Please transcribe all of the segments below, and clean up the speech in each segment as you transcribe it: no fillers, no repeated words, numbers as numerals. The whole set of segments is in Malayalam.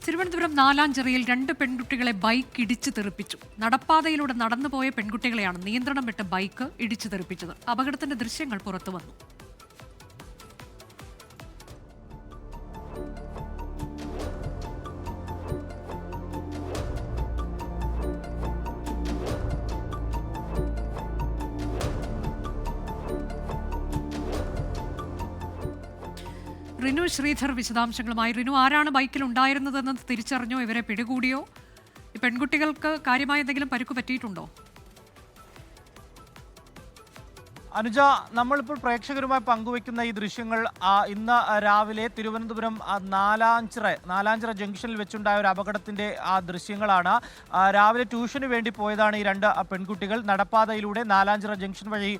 തിരുവനന്തപുരം നാലാഞ്ചിറയിൽ 2 പെൺകുട്ടികളെ ബൈക്ക് ഇടിച്ചു തെറിപ്പിച്ചു. നടപ്പാതയിലൂടെ നടന്നുപോയ പെൺകുട്ടികളെയാണ് നിയന്ത്രണം വിട്ട ബൈക്ക് ഇടിച്ചു തെറിപ്പിച്ചത്. അപകടത്തിന്റെ ദൃശ്യങ്ങൾ പുറത്തുവന്നു. റിനു ശ്രീധർ വിശദാംശങ്ങളുമായി. റിനു, ആരാണ് ബൈക്കിൽ ഉണ്ടായിരുന്നതെന്ന് തിരിച്ചറിഞ്ഞോ? ഇവരെ പിടികൂടിയോ? ഈ പെൺകുട്ടികൾക്ക് കാര്യമായ എന്തെങ്കിലും പരുക്ക് പറ്റിയിട്ടുണ്ടോ? അനുജ, നമ്മളിപ്പോൾ പ്രേക്ഷകരുമായി പങ്കുവയ്ക്കുന്ന ഈ ദൃശ്യങ്ങൾ ഇന്ന് രാവിലെ തിരുവനന്തപുരം നാലാഞ്ചിറ ജംഗ്ഷനിൽ വെച്ചുണ്ടായ ഒരു അപകടത്തിന്റെ ദൃശ്യങ്ങളാണ്. രാവിലെ ട്യൂഷന് വേണ്ടി പോയതാണ് ഈ 2 പെൺകുട്ടികൾ. നടപ്പാതയിലൂടെ നാലാഞ്ചിറ ജംഗ്ഷൻ വഴി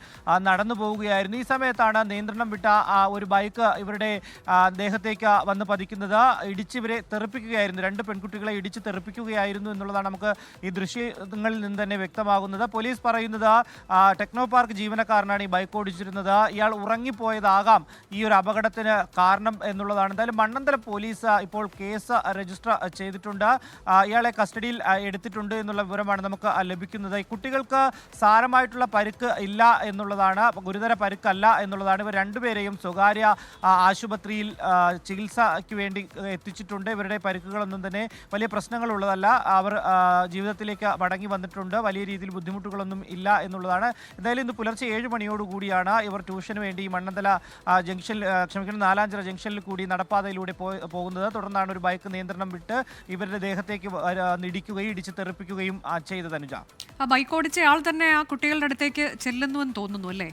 നടന്നു പോവുകയായിരുന്നു. ഈ സമയത്താണ് നിയന്ത്രണം വിട്ട ഒരു ബൈക്ക് ഇവരുടെ ദേഹത്തേക്ക് വന്ന് പതിക്കുന്നത്. ഇവരെ തെറിപ്പിക്കുകയായിരുന്നു. 2 പെൺകുട്ടികളെ ഇടിച്ച് തെറിപ്പിക്കുകയായിരുന്നു എന്നുള്ളതാണ് നമുക്ക് ഈ ദൃശ്യങ്ങളിൽ നിന്ന് തന്നെ വ്യക്തമാകുന്നത്. പോലീസ് പറയുന്നത് ടെക്നോ പാർക്ക് ജീവനക്കാരനാണ് ഈ ബൈക്ക് ഓടിച്ചിരുന്നത്. ഇയാൾ ഉറങ്ങിപ്പോയതാകാം ഈ ഒരു അപകടത്തിന് കാരണം എന്നുള്ളതാണ്. എന്തായാലും മണ്ണന്തല പോലീസ് ഇപ്പോൾ കേസ് രജിസ്റ്റർ ചെയ്തിട്ടുണ്ട്. ഇയാളെ കസ്റ്റഡിയിൽ എടുത്തിട്ടുണ്ട് എന്നുള്ള വിവരമാണ് നമുക്ക് ലഭിക്കുന്നത്. ഈ കുട്ടികൾക്ക് സാരമായിട്ടുള്ള പരുക്ക് ഇല്ല എന്നുള്ളതാണ്, ഗുരുതര പരുക്കല്ല എന്നുള്ളതാണ്. ഇവർ 2 പേരെയും സ്വകാര്യ ആശുപത്രിയിൽ ചികിത്സയ്ക്ക് വേണ്ടി എത്തിച്ചിട്ടുണ്ട്. ഇവരുടെ പരുക്കുകളൊന്നും തന്നെ വലിയ പ്രശ്നങ്ങളുള്ളതല്ല. അവർ ജീവിതത്തിലേക്ക് മടങ്ങി വന്നിട്ടുണ്ട്. വലിയ രീതിയിൽ ബുദ്ധിമുട്ടുകളൊന്നും ഇല്ല എന്നുള്ളതാണ്. എന്തായാലും ഇന്ന് പുലർച്ചെ 7 മണിയോടുകൂടിയാണ് ഇവർ ട്യൂഷന് വേണ്ടി മണ്ണന്തല നാലാഞ്ചിറ ജംഗ്ഷനിൽ കൂടി നടപ്പാതയിലൂടെ പോകുന്നത്. തുടർന്നാണ് ഒരു ബൈക്ക് നിയന്ത്രണം വിട്ട് ഇവരുടെ ദേഹത്തേക്ക് ഇടിച്ച് തെറിപ്പിക്കുകയും ചെയ്തത്. അനുജ, ആ ബൈക്ക് ഓടിച്ച ആൾ തന്നെ ആ കുട്ടികളുടെ അടുത്തേക്ക് ചെല്ലുന്നുവെന്ന് തോന്നുന്നു അല്ലേ?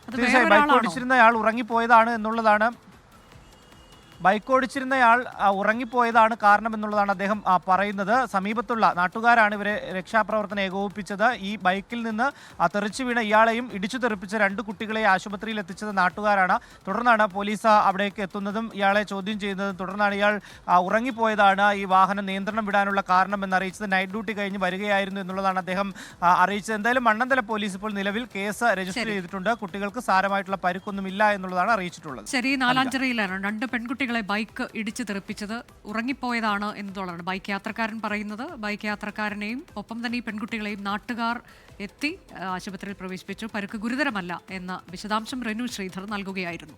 തീർച്ചയായും ബൈക്ക് ഓടിച്ചിരുന്നയാൾ ഉറങ്ങിപ്പോയതാണ് എന്നുള്ളതാണ്. ബൈക്ക് ഓടിച്ചിരുന്നയാൾ ഉറങ്ങിപ്പോയതാണ് കാരണം എന്നുള്ളതാണ് അദ്ദേഹം പറയുന്നത്. സമീപത്തുള്ള നാട്ടുകാരാണ് ഇവരെ രക്ഷാപ്രവർത്തനം ഏകോപിപ്പിച്ചത്. ഈ ബൈക്കിൽ നിന്ന് തെറിച്ചു വീണ ഇയാളെയും ഇടിച്ചു തെറിപ്പിച്ച 2 കുട്ടികളെ ആശുപത്രിയിൽ എത്തിച്ചത് നാട്ടുകാരാണ്. തുടർന്നാണ് പോലീസ് അവിടേക്ക് എത്തുന്നതും ഇയാളെ ചോദ്യം ചെയ്യുന്നതും. തുടർന്നാണ് ഇയാൾ ഉറങ്ങിപ്പോയതാണ് ഈ വാഹനം നിയന്ത്രണം വിടാനുള്ള കാരണം എന്നറിയിച്ചത്. നൈറ്റ് ഡ്യൂട്ടി കഴിഞ്ഞ് വരികയായിരുന്നു എന്നുള്ളതാണ് അദ്ദേഹം അറിയിച്ചത്. എന്തായാലും മണ്ണന്തല പോലീസ് ഇപ്പോൾ നിലവിൽ കേസ് രജിസ്റ്റർ ചെയ്തിട്ടുണ്ട്. കുട്ടികൾക്ക് സാരമായിട്ടുള്ള പരുക്കൊന്നുമില്ല എന്നുള്ളതാണ് അറിയിച്ചിട്ടുള്ളത്. ശരി, നാലാഞ്ചിറയിലാണ് 2 പെൺകുട്ടികളെ ബൈക്ക് ഇടിച്ചു തെറിപ്പിച്ചത്. ഉറങ്ങിപ്പോയതാണ് എന്നുള്ളതാണ് ബൈക്ക് യാത്രക്കാരൻ പറയുന്നത്. ബൈക്ക് യാത്രക്കാരനെയും ഒപ്പം തന്നെ ഈ പെൺകുട്ടികളെയും നാട്ടുകാർ എത്തി ആശുപത്രിയിൽ പ്രവേശിപ്പിച്ചു. പരുക്ക് ഗുരുതരമല്ല എന്ന വിശദാംശം റിനു ശ്രീധർ നൽകുകയായിരുന്നു.